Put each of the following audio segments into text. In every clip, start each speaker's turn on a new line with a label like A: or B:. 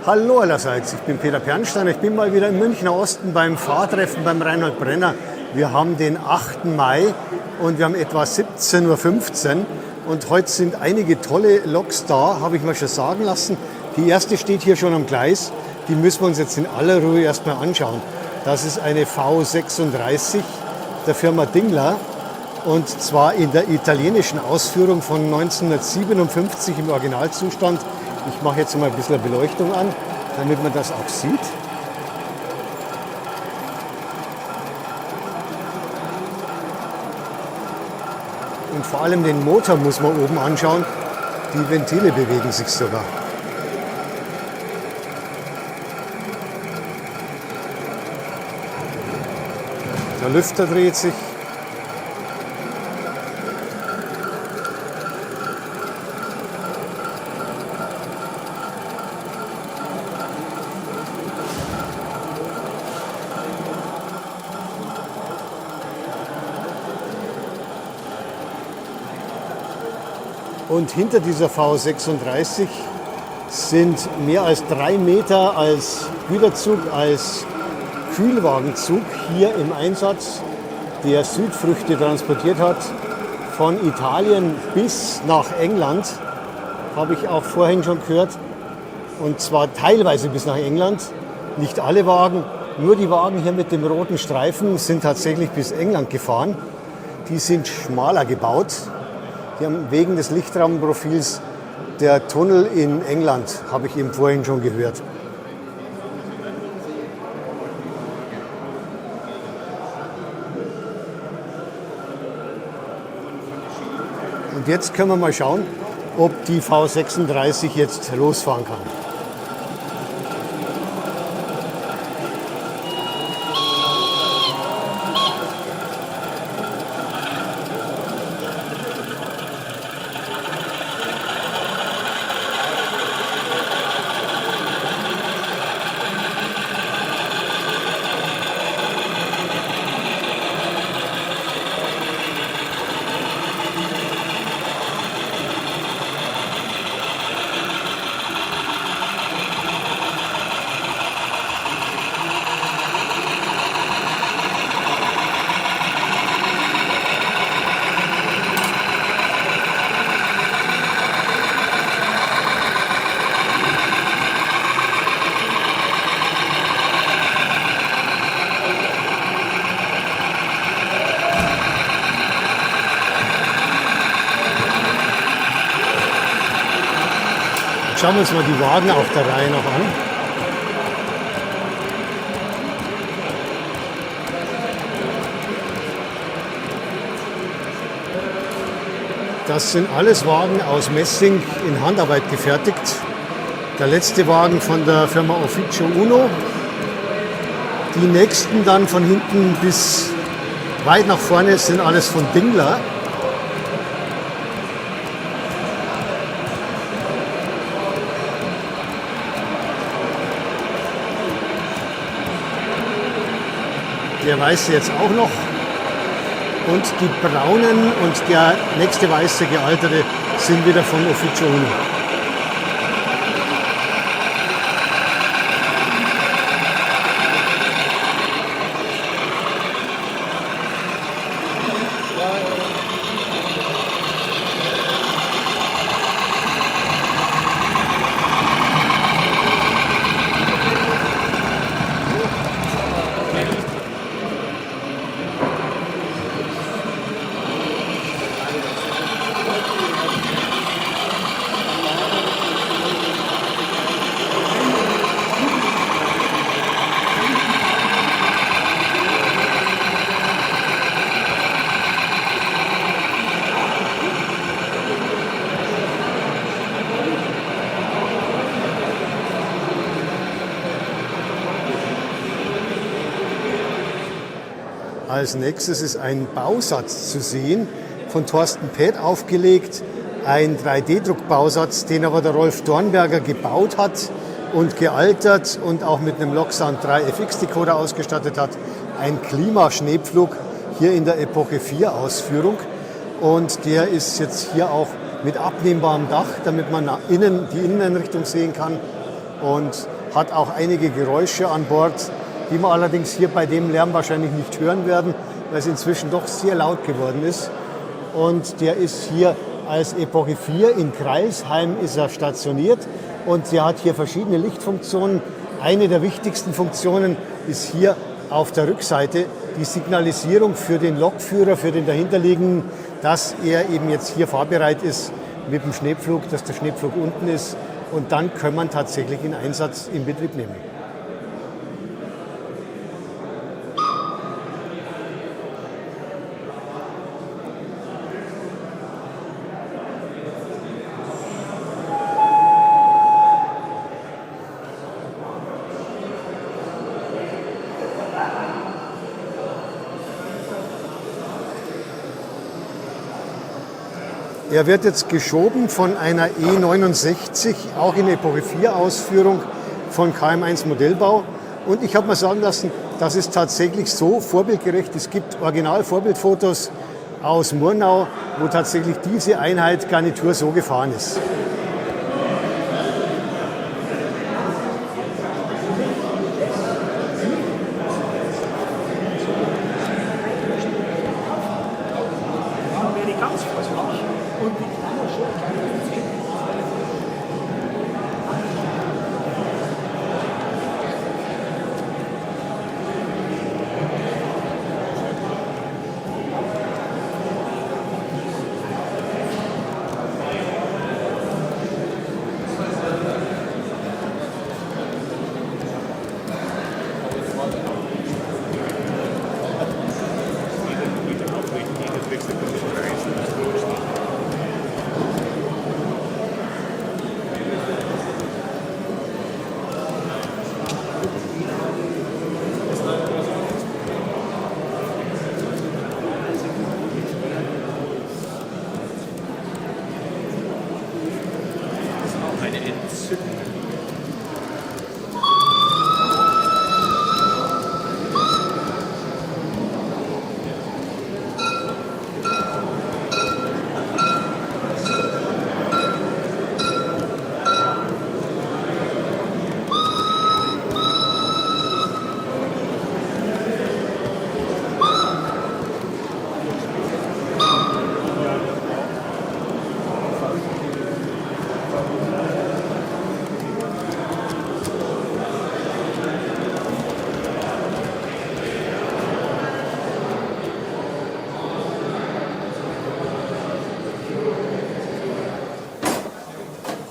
A: Hallo allerseits, ich bin Peter Pernsteiner. Ich bin mal wieder im Münchner Osten beim Fahrtreffen beim Reinhold Brenner. Wir haben den 8. Mai und wir haben etwa 17:15 Uhr. Und heute sind einige tolle Loks da, habe ich mir schon sagen lassen. Die erste steht hier schon am Gleis. Die müssen wir uns jetzt in aller Ruhe erstmal anschauen. Das ist eine V36 der Firma Dingler. Und zwar in der italienischen Ausführung von 1957 im Originalzustand. Ich mache jetzt mal ein bisschen Beleuchtung an, damit man das auch sieht. Und vor allem den Motor muss man oben anschauen. Die Ventile bewegen sich sogar. Der Lüfter dreht sich. Und hinter dieser V36 sind mehr als 3 Meter als Güterzug, als Kühlwagenzug hier im Einsatz, der Südfrüchte transportiert hat, von Italien bis nach England, habe ich auch vorhin schon gehört. Und zwar teilweise bis nach England, nicht alle Wagen, nur die Wagen hier mit dem roten Streifen sind tatsächlich bis England gefahren. Die sind schmaler gebaut. Die haben wegen des Lichtrahmenprofils der Tunnel in England, habe ich eben vorhin schon gehört. Und jetzt können wir mal schauen, ob die V36 jetzt losfahren kann. Schauen wir uns mal die Wagen auf der Reihe noch an. Das sind alles Wagen aus Messing in Handarbeit gefertigt. Der letzte Wagen von der Firma Officio Uno. Die nächsten dann von hinten bis weit nach vorne sind alles von Dingler. Der weiße jetzt auch noch. Und die braunen und der nächste weiße gealterte sind wieder von Officio Uno. Als nächstes ist ein Bausatz zu sehen, von Thorsten Päth aufgelegt. Ein 3D-Druckbausatz, den aber der Rolf Dornberger gebaut hat und gealtert und auch mit einem Loksound 3 FX-Decoder ausgestattet hat. Ein Klimaschneepflug hier in der Epoche 4 Ausführung. Und der ist jetzt hier auch mit abnehmbarem Dach, damit man die Inneneinrichtung sehen kann. und hat auch einige Geräusche an Bord, die man allerdings hier bei dem Lärm wahrscheinlich nicht hören werden, weil es inzwischen doch sehr laut geworden ist. Und der ist hier als Epoche 4 in Crailsheim ist er stationiert und der hat hier verschiedene Lichtfunktionen. Eine der wichtigsten Funktionen ist hier auf der Rückseite die Signalisierung für den Lokführer, für den dahinterliegenden, dass er eben jetzt hier fahrbereit ist mit dem Schneepflug, dass der Schneepflug unten ist und dann kann man tatsächlich in Einsatz in Betrieb nehmen. Er wird jetzt geschoben von einer E69, auch in Epoche 4 Ausführung von KM1 Modellbau. Und ich habe mir sagen lassen, das ist tatsächlich so vorbildgerecht. Es gibt Original-Vorbildfotos aus Murnau, wo tatsächlich diese Einheit Garnitur so gefahren ist.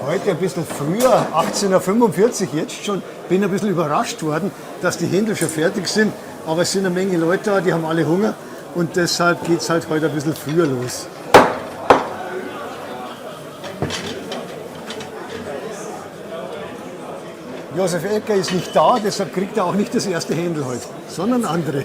A: Heute ein bisschen früher, 18:45 Uhr jetzt schon, bin ein bisschen überrascht worden, dass die Händel schon fertig sind. Aber es sind eine Menge Leute da, die haben alle Hunger und deshalb geht es halt heute ein bisschen früher los. Josef Ecker ist nicht da, deshalb kriegt er auch nicht das erste Händel heute, sondern andere.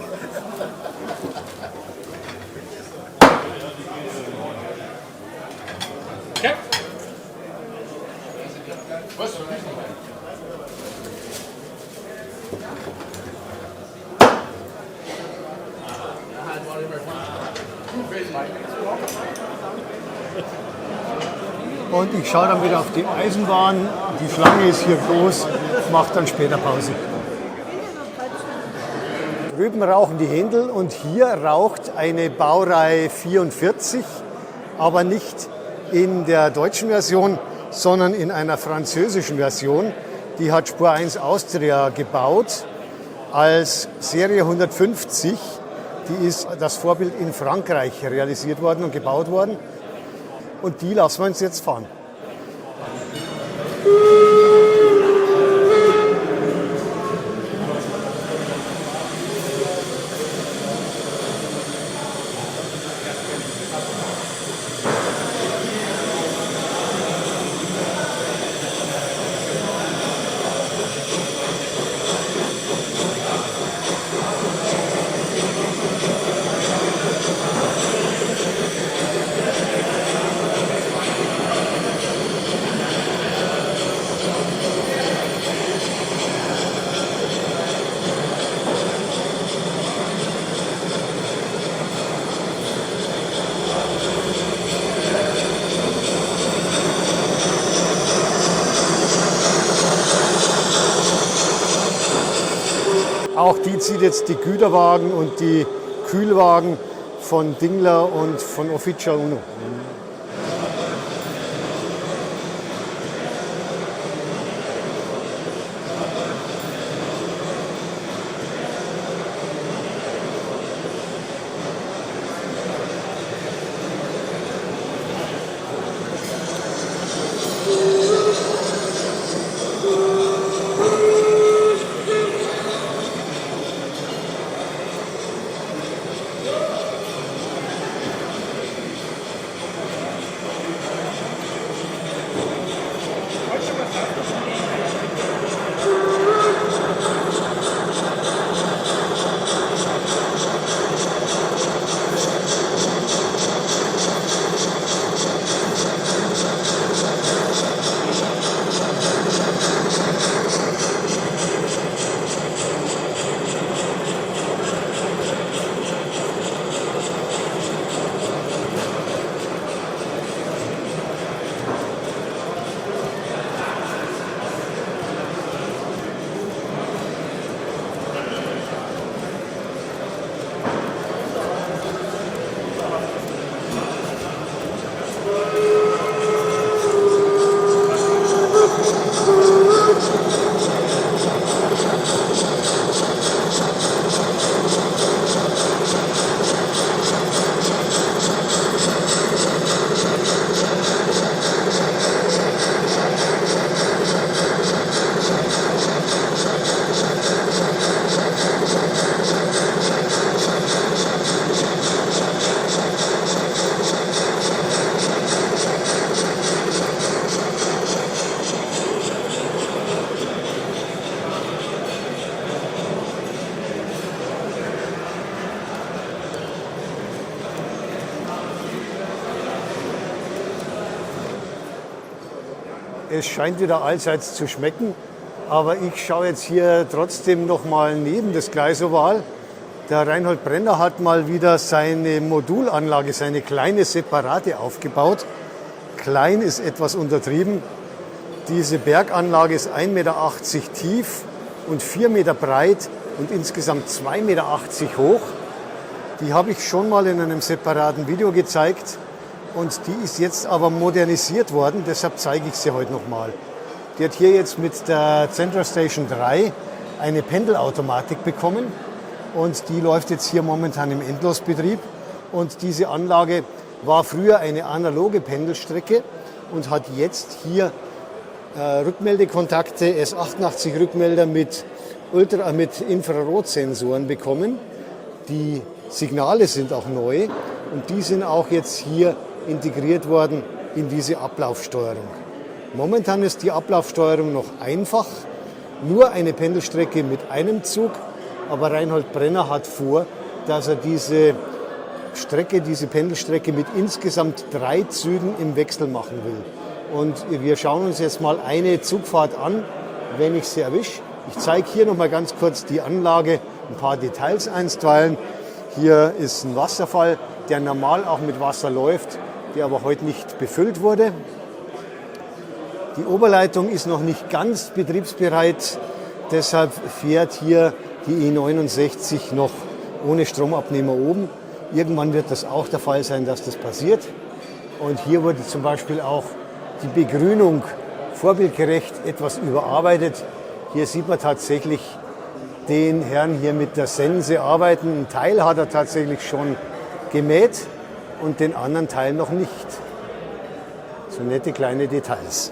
A: Und ich schaue dann wieder auf die Eisenbahn. Die Schlange ist hier groß, mache dann später Pause. Drüben rauchen die Händel und hier raucht eine Baureihe 44, aber nicht in der deutschen Version, sondern in einer französischen Version. Die hat Spur 1 Austria gebaut als Serie 150. Die ist das Vorbild in Frankreich realisiert worden und gebaut worden. Und die lassen wir uns jetzt fahren. Auch die zieht jetzt die Güterwagen und die Kühlwagen von Dingler und von Officia Uno. Es scheint wieder allseits zu schmecken, aber ich schaue jetzt hier trotzdem noch mal neben das Gleisoval. Der Reinhold Brenner hat mal wieder seine Modulanlage, seine kleine Separate aufgebaut. Klein ist etwas untertrieben. Diese Berganlage ist 1,80 Meter tief und 4 Meter breit und insgesamt 2,80 Meter hoch. Die habe ich schon mal in einem separaten Video gezeigt. Und die ist jetzt aber modernisiert worden, deshalb zeige ich sie heute nochmal. Die hat hier jetzt mit der Central Station 3 eine Pendelautomatik bekommen und die läuft jetzt hier momentan im Endlosbetrieb. Und diese Anlage war früher eine analoge Pendelstrecke und hat jetzt hier Rückmeldekontakte, S88 Rückmelder mit Infrarotsensoren bekommen. Die Signale sind auch neu und die sind auch jetzt hier integriert worden in diese Ablaufsteuerung. Momentan ist die Ablaufsteuerung noch einfach, nur eine Pendelstrecke mit einem Zug, aber Reinhold Brenner hat vor, dass er diese Pendelstrecke mit insgesamt 3 Zügen im Wechsel machen will. Und wir schauen uns jetzt mal eine Zugfahrt an, wenn ich sie erwische. Ich zeige hier noch mal ganz kurz die Anlage, ein paar Details einstweilen. Hier ist ein Wasserfall, der normal auch mit Wasser läuft, der aber heute nicht befüllt wurde. Die Oberleitung ist noch nicht ganz betriebsbereit, deshalb fährt hier die E69 noch ohne Stromabnehmer oben. Irgendwann wird das auch der Fall sein, dass das passiert. Und hier wurde zum Beispiel auch die Begrünung vorbildgerecht etwas überarbeitet. Hier sieht man tatsächlich den Herrn hier mit der Sense arbeiten. Ein Teil hat er tatsächlich schon gemäht und den anderen Teil noch nicht. So nette kleine Details.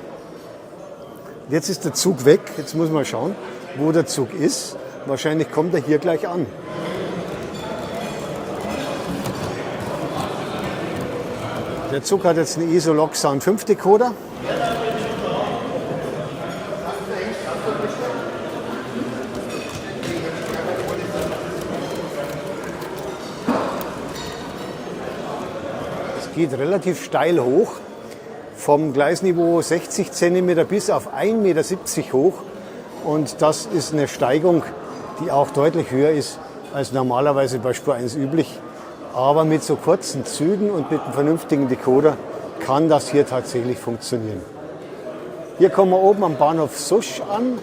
A: Jetzt ist der Zug weg. Jetzt muss man schauen, wo der Zug ist. Wahrscheinlich kommt er hier gleich an. Der Zug hat jetzt einen Isolog Sound 5 Decoder. Geht relativ steil hoch, vom Gleisniveau 60 cm bis auf 1,70 Meter hoch. Und das ist eine Steigung, die auch deutlich höher ist als normalerweise bei Spur 1 üblich. Aber mit so kurzen Zügen und mit einem vernünftigen Decoder kann das hier tatsächlich funktionieren. Hier kommen wir oben am Bahnhof Susch an.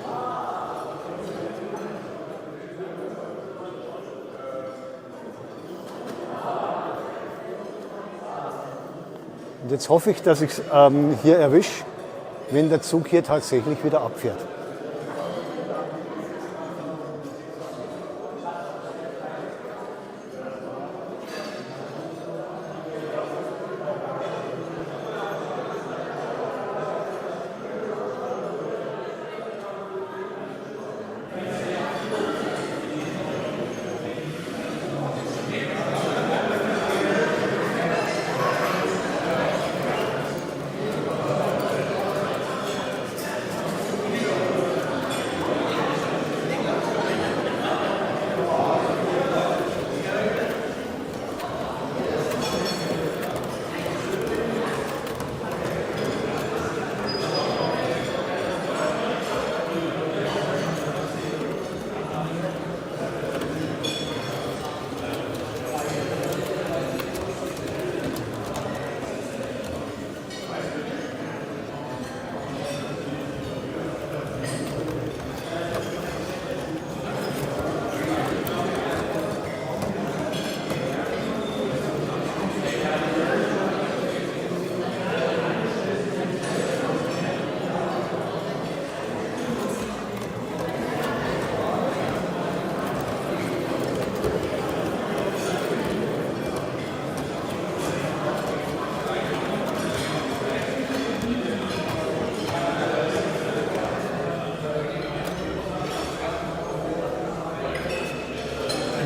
A: Und jetzt hoffe ich, dass ich es hier erwische, wenn der Zug hier tatsächlich wieder abfährt.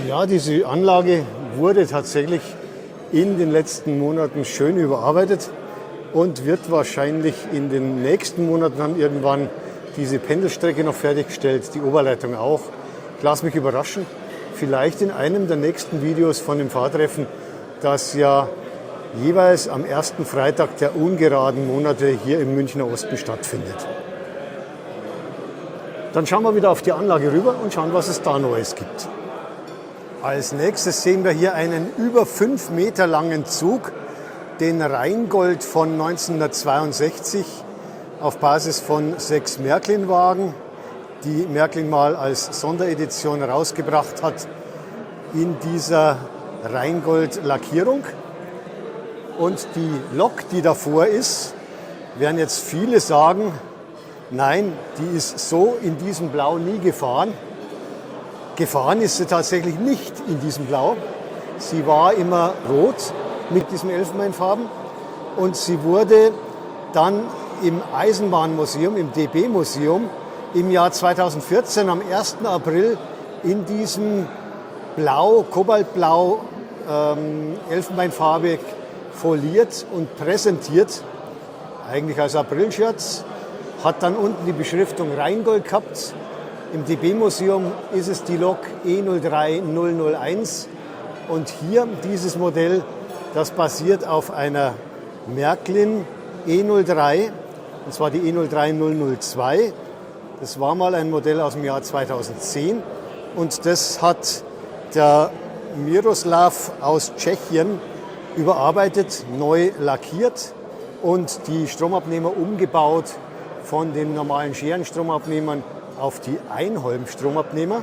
A: Ja, diese Anlage wurde tatsächlich in den letzten Monaten schön überarbeitet und wird wahrscheinlich in den nächsten Monaten dann irgendwann diese Pendelstrecke noch fertiggestellt, die Oberleitung auch. Ich lasse mich überraschen, vielleicht in einem der nächsten Videos von dem Fahrtreffen, das ja jeweils am ersten Freitag der ungeraden Monate hier im Münchner Osten stattfindet. Dann schauen wir wieder auf die Anlage rüber und schauen, was es da Neues gibt. Als nächstes sehen wir hier einen über 5 Meter langen Zug, den Rheingold von 1962 auf Basis von 6 Märklin-Wagen, die Märklin mal als Sonderedition rausgebracht hat, in dieser Rheingold-Lackierung. Und die Lok, die davor ist, werden jetzt viele sagen, nein, die ist so in diesem Blau nie gefahren. Gefahren ist sie tatsächlich nicht in diesem Blau. Sie war immer rot mit diesem Elfenbeinfarben und sie wurde dann im Eisenbahnmuseum, im DB-Museum im Jahr 2014 am 1. April in diesem Blau, Kobaltblau, Elfenbeinfarbe foliert und präsentiert, eigentlich als Aprilscherz, hat dann unten die Beschriftung Rheingold gehabt. Im DB-Museum ist es die Lok E03001 und hier dieses Modell, das basiert auf einer Märklin E03, und zwar die E03002. Das war mal ein Modell aus dem Jahr 2010 und das hat der Miroslav aus Tschechien überarbeitet, neu lackiert und die Stromabnehmer umgebaut von den normalen Scherenstromabnehmern auf die Einholm-Stromabnehmer.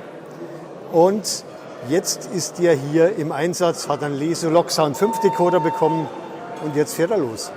A: Und jetzt ist er hier im Einsatz, hat einen Leso Loksound 5 Decoder bekommen und jetzt fährt er los.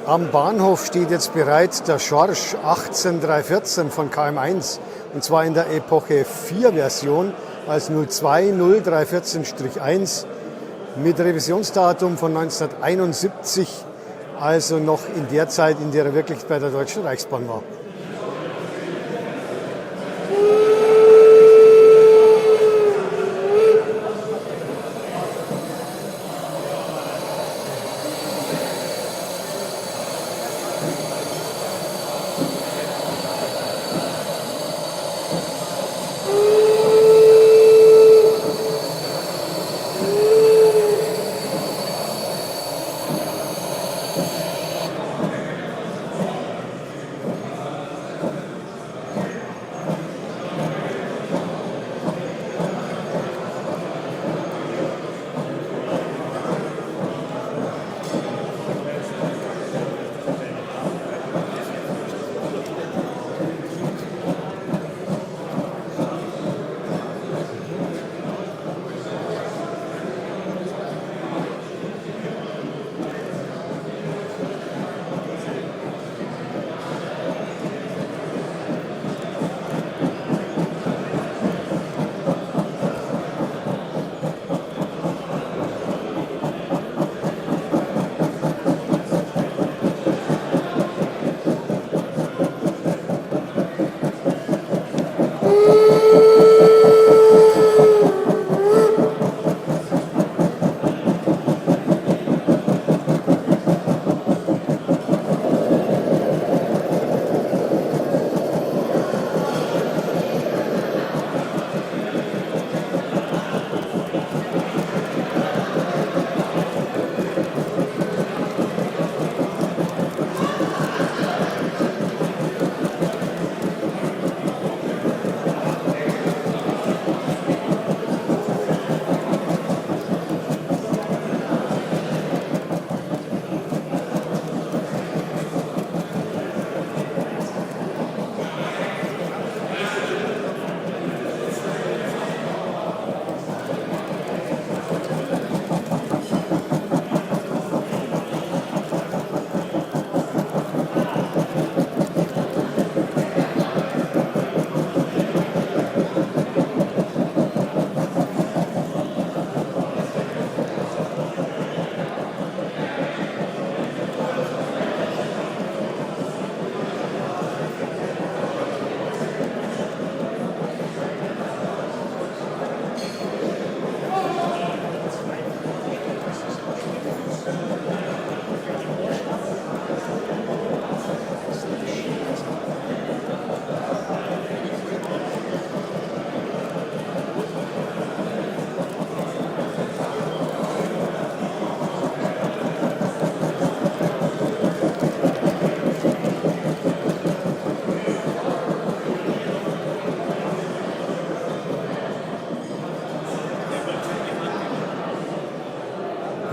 A: Am Bahnhof steht jetzt bereit der Schorsch 18314 von KM1 und zwar in der Epoche 4 Version als 020314-1 mit Revisionsdatum von 1971, also noch in der Zeit, in der er wirklich bei der Deutschen Reichsbahn war.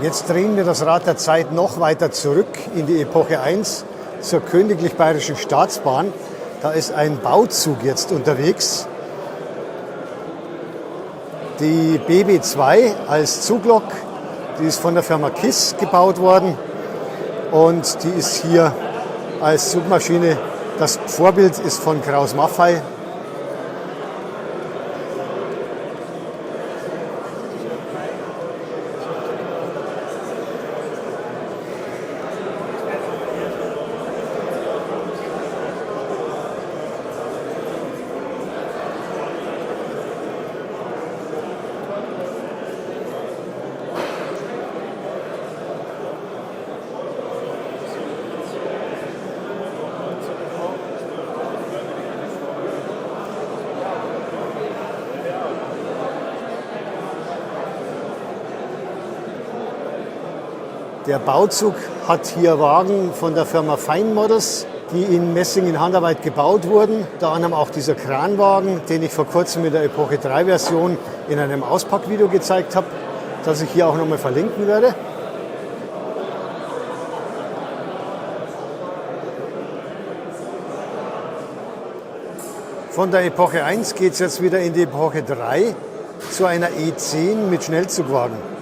A: Jetzt drehen wir das Rad der Zeit noch weiter zurück in die Epoche 1 zur Königlich Bayerischen Staatsbahn. Da ist ein Bauzug jetzt unterwegs. Die BB2 als Zuglok, die ist von der Firma KISS gebaut worden und die ist hier als Zugmaschine. Das Vorbild ist von Krauss-Maffei. Der Bauzug hat hier Wagen von der Firma Fine Models, die in Messing in Handarbeit gebaut wurden. Unter anderem auch dieser Kranwagen, den ich vor kurzem mit der Epoche 3 Version in einem Auspackvideo gezeigt habe, das ich hier auch nochmal verlinken werde. Von der Epoche 1 geht es jetzt wieder in die Epoche 3 zu einer E10 mit Schnellzugwagen.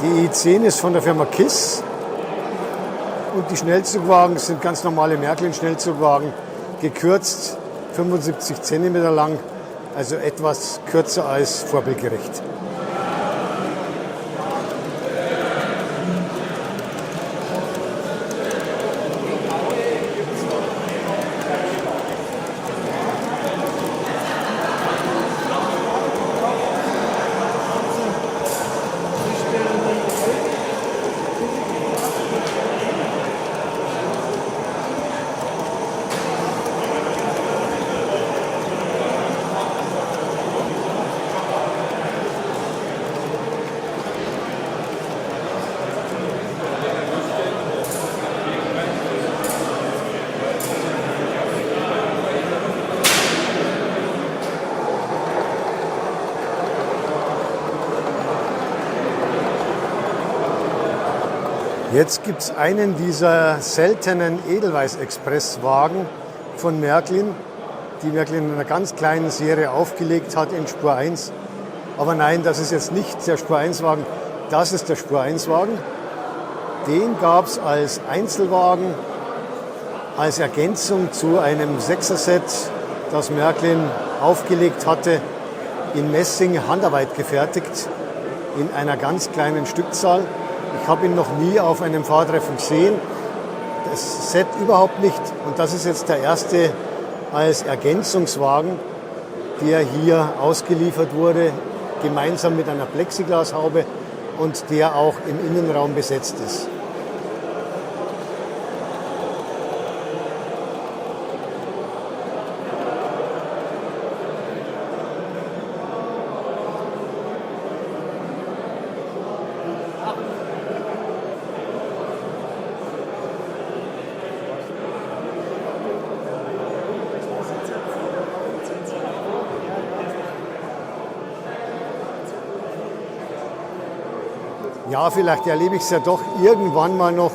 A: Die i10 ist von der Firma KISS und die Schnellzugwagen sind ganz normale Märklin-Schnellzugwagen, gekürzt, 75 cm lang, also etwas kürzer als vorbildgerecht. Jetzt gibt es einen dieser seltenen Edelweiß-Express-Wagen von Märklin, die Märklin in einer ganz kleinen Serie aufgelegt hat in Spur 1. Aber nein, das ist jetzt nicht der Spur 1-Wagen, das ist der Spur 1-Wagen. Den gab es als Einzelwagen, als Ergänzung zu einem 6er-Set, das Märklin aufgelegt hatte, in Messing Handarbeit gefertigt, in einer ganz kleinen Stückzahl. Ich habe ihn noch nie auf einem Fahrtreffen gesehen, das Set überhaupt nicht. Und das ist jetzt der erste als Ergänzungswagen, der hier ausgeliefert wurde, gemeinsam mit einer Plexiglashaube und der auch im Innenraum besetzt ist. Ja, vielleicht erlebe ich es ja doch irgendwann mal noch,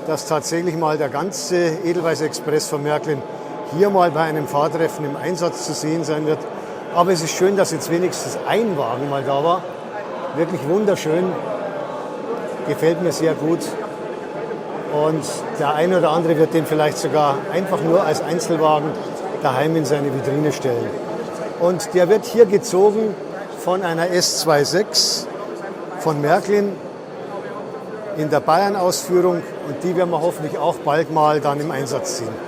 A: dass tatsächlich mal der ganze Edelweiß Express von Märklin hier mal bei einem Fahrtreffen im Einsatz zu sehen sein wird. Aber es ist schön, dass jetzt wenigstens ein Wagen mal da war. Wirklich wunderschön, gefällt mir sehr gut. Und der eine oder andere wird den vielleicht sogar einfach nur als Einzelwagen daheim in seine Vitrine stellen. Und der wird hier gezogen von einer S26 von Märklin in der Bayern-Ausführung und die werden wir hoffentlich auch bald mal dann im Einsatz sehen.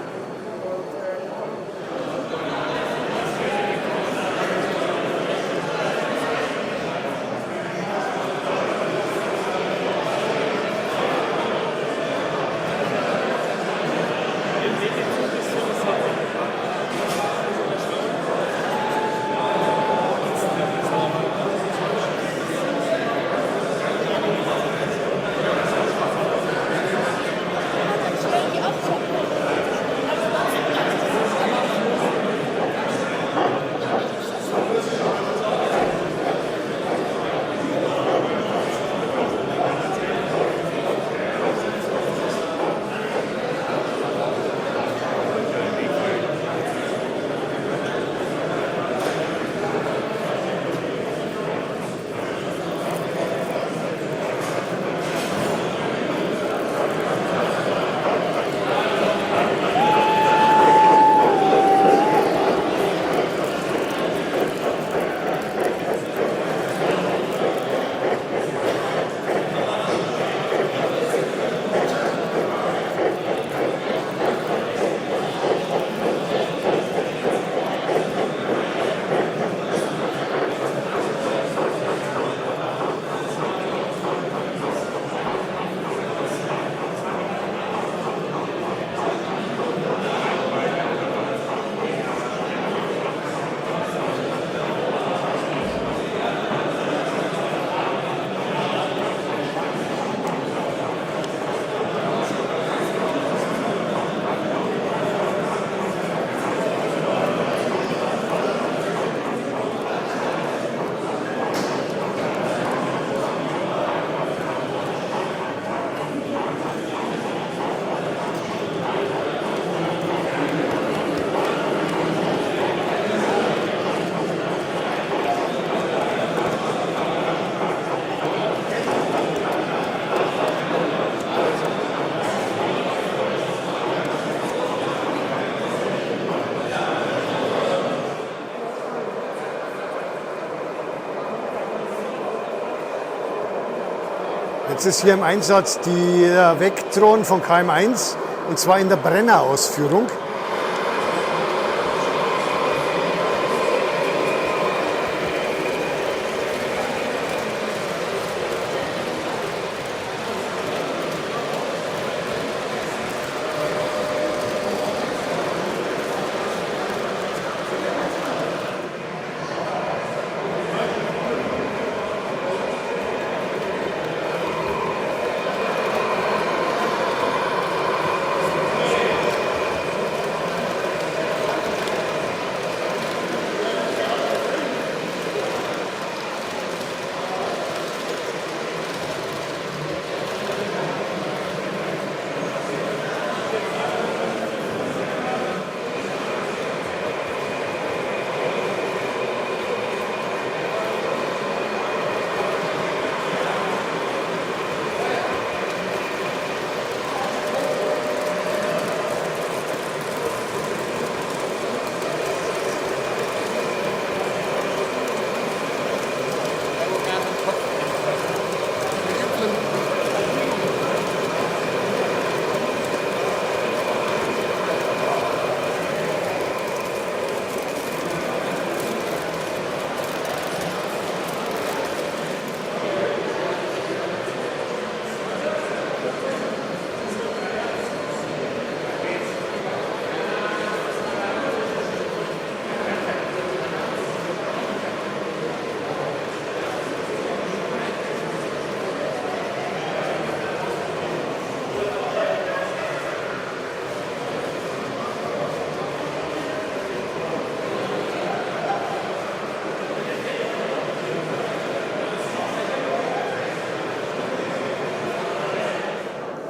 A: Jetzt ist hier im Einsatz der Vectron von KM1 und zwar in der Brenner-Ausführung.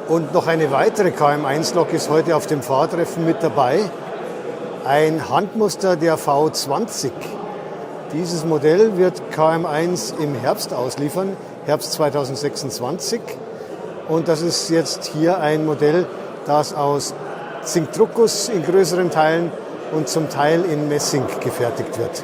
A: Und noch eine weitere KM1-Lok ist heute auf dem Fahrtreffen mit dabei. Ein Handmuster der V20. Dieses Modell wird KM1 im Herbst ausliefern, Herbst 2026. Und das ist jetzt hier ein Modell, das aus Zinkdruckguss in größeren Teilen und zum Teil in Messing gefertigt wird.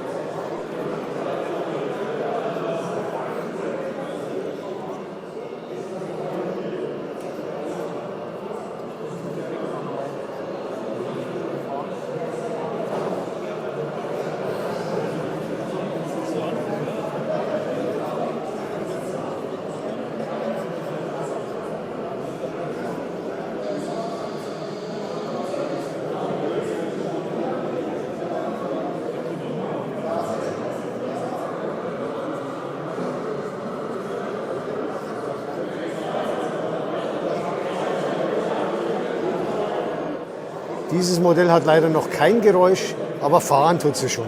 A: Dieses Modell hat leider noch kein Geräusch, aber fahren tut sie schon.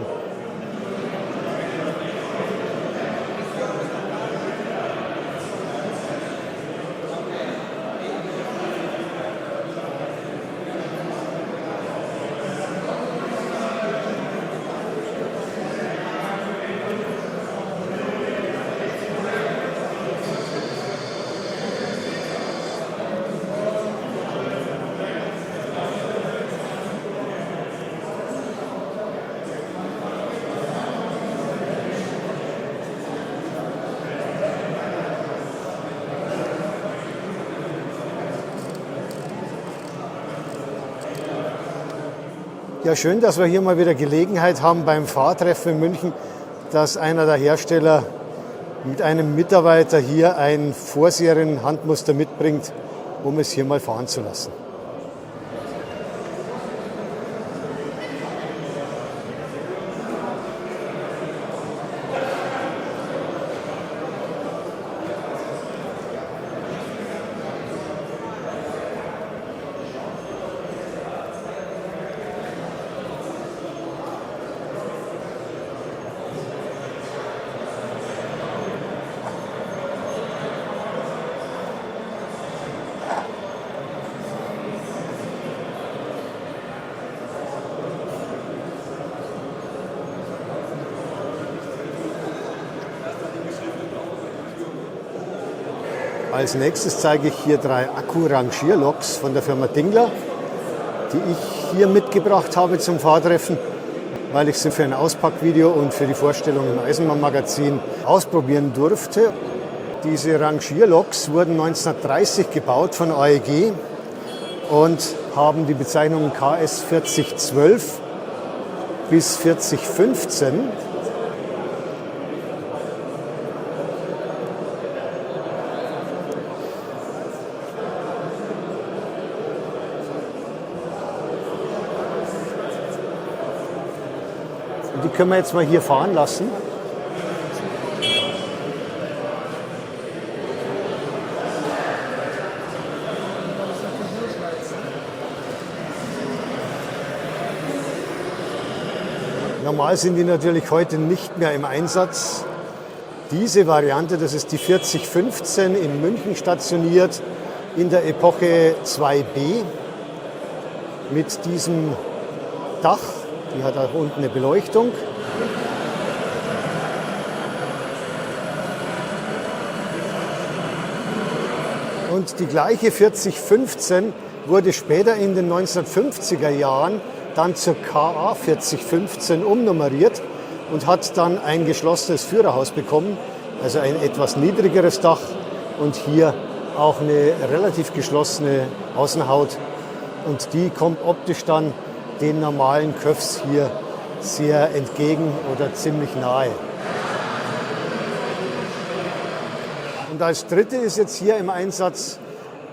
A: Ja, schön, dass wir hier mal wieder Gelegenheit haben beim Fahrtreffen in München, dass einer der Hersteller mit einem Mitarbeiter hier ein Vorserien-Handmuster mitbringt, um es hier mal fahren zu lassen. Als nächstes zeige ich hier 3 Akku-Rangierloks von der Firma Dingler, die ich hier mitgebracht habe zum Fahrtreffen, weil ich sie für ein Auspackvideo und für die Vorstellung im Eisenbahnmagazin ausprobieren durfte. Diese Rangierloks wurden 1930 gebaut von AEG und haben die Bezeichnung KS 4012 bis 4015. Die können wir jetzt mal hier fahren lassen. Normal sind die natürlich heute nicht mehr im Einsatz. Diese Variante, das ist die 4015 in München stationiert, in der Epoche 2b mit diesem Dach. Die hat auch unten eine Beleuchtung. Und die gleiche 4015 wurde später in den 1950er Jahren dann zur KA 4015 umnummeriert und hat dann ein geschlossenes Führerhaus bekommen, also ein etwas niedrigeres Dach und hier auch eine relativ geschlossene Außenhaut. Und die kommt optisch dann den normalen Köfs hier sehr entgegen oder ziemlich nahe. Und als dritte ist jetzt hier im Einsatz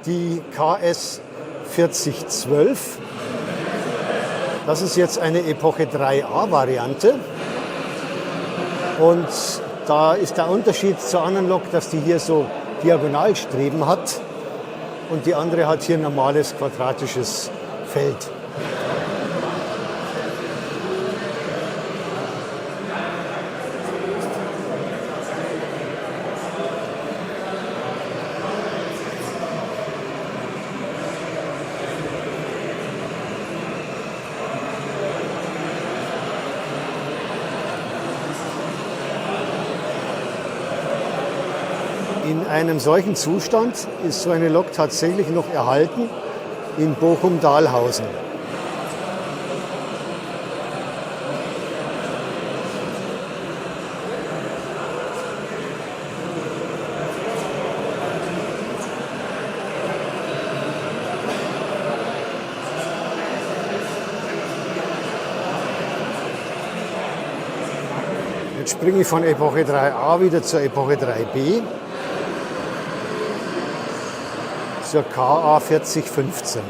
A: die KS 4012. Das ist jetzt eine Epoche 3a Variante. Und da ist der Unterschied zur anderen Lok, dass die hier so Diagonalstreben hat und die andere hat hier ein normales quadratisches Feld. In einem solchen Zustand ist so eine Lok tatsächlich noch erhalten in Bochum-Dahlhausen. Jetzt springe ich von Epoche 3a wieder zur Epoche 3b. Zur KA 4015.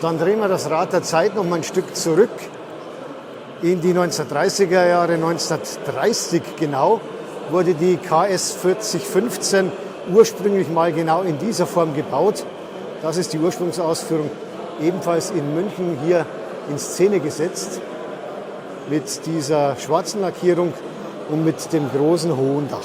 A: Dann drehen wir das Rad der Zeit noch mal ein Stück zurück in die 1930er Jahre. 1930 genau wurde die KS 4015 ursprünglich mal genau in dieser Form gebaut. Das ist die Ursprungsausführung, ebenfalls in München hier in Szene gesetzt mit dieser schwarzen Lackierung und mit dem großen hohen Dach.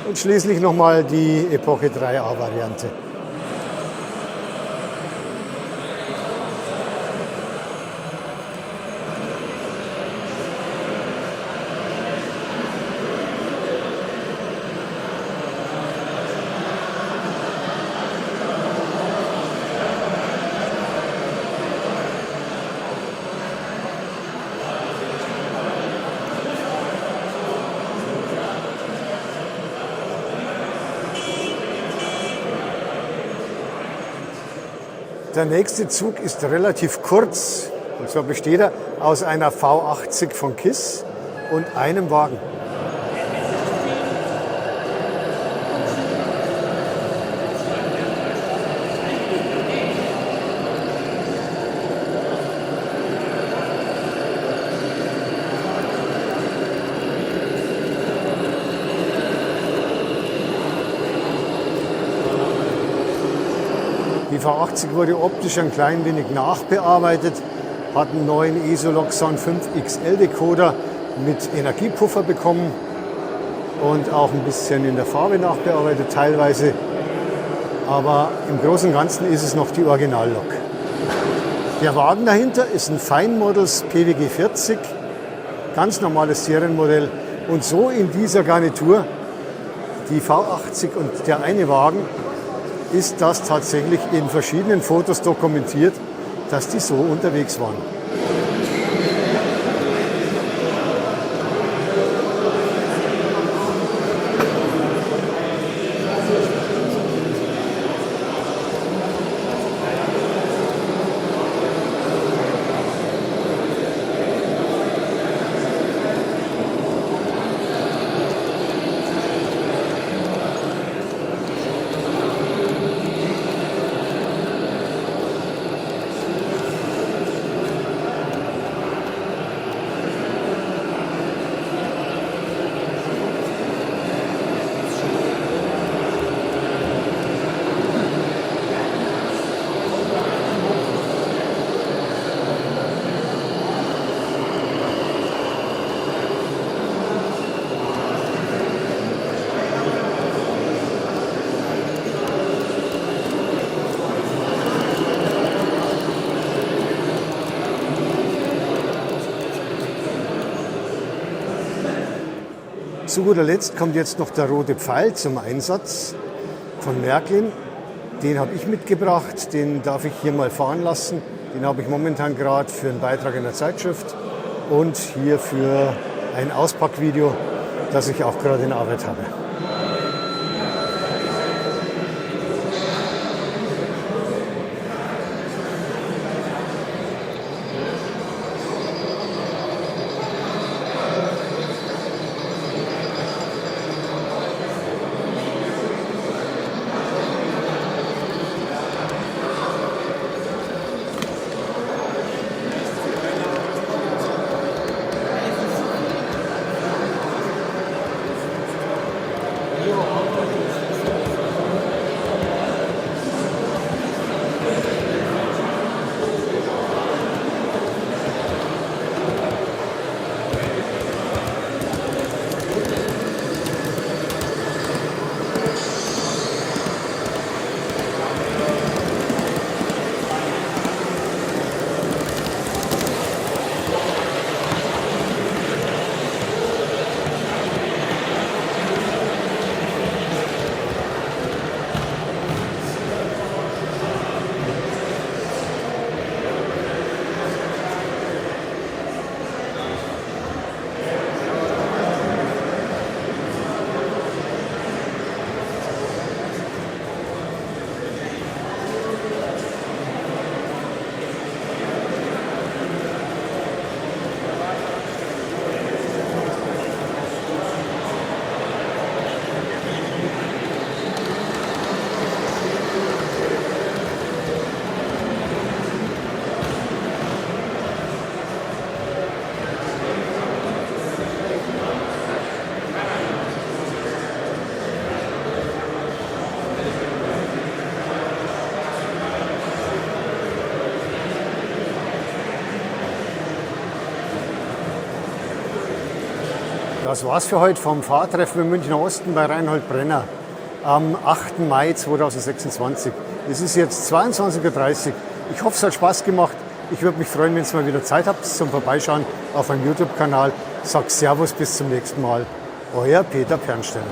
A: Und schließlich nochmal die Epoche 3a-Variante. Der nächste Zug ist relativ kurz. Und zwar besteht er aus einer V80 von KISS und einem Wagen. Die V80 wurde optisch ein klein wenig nachbearbeitet, hat einen neuen Esoloxan 5XL Decoder mit Energiepuffer bekommen und auch ein bisschen in der Farbe nachbearbeitet teilweise. Aber im Großen und Ganzen ist es noch die Originallok. Der Wagen dahinter ist ein Fine Models PWG 40, ganz normales Serienmodell. Und so in dieser Garnitur, die V80 und der eine Wagen, ist das tatsächlich in verschiedenen Fotos dokumentiert, dass die so unterwegs waren. Zu guter Letzt kommt jetzt noch der rote Pfeil zum Einsatz von Märklin. Den habe ich mitgebracht, den darf ich hier mal fahren lassen. Den habe ich momentan gerade für einen Beitrag in der Zeitschrift und hier für ein Auspackvideo, das ich auch gerade in Arbeit habe. Das war's für heute vom Fahrtreffen im Münchner Osten bei Reinhold Brenner am 8. Mai 2026. Es ist jetzt 22:30 Uhr. Ich hoffe, es hat Spaß gemacht. Ich würde mich freuen, wenn ihr mal wieder Zeit habt zum Vorbeischauen auf meinem YouTube-Kanal. Sag Servus, bis zum nächsten Mal. Euer Peter Pernsteiner.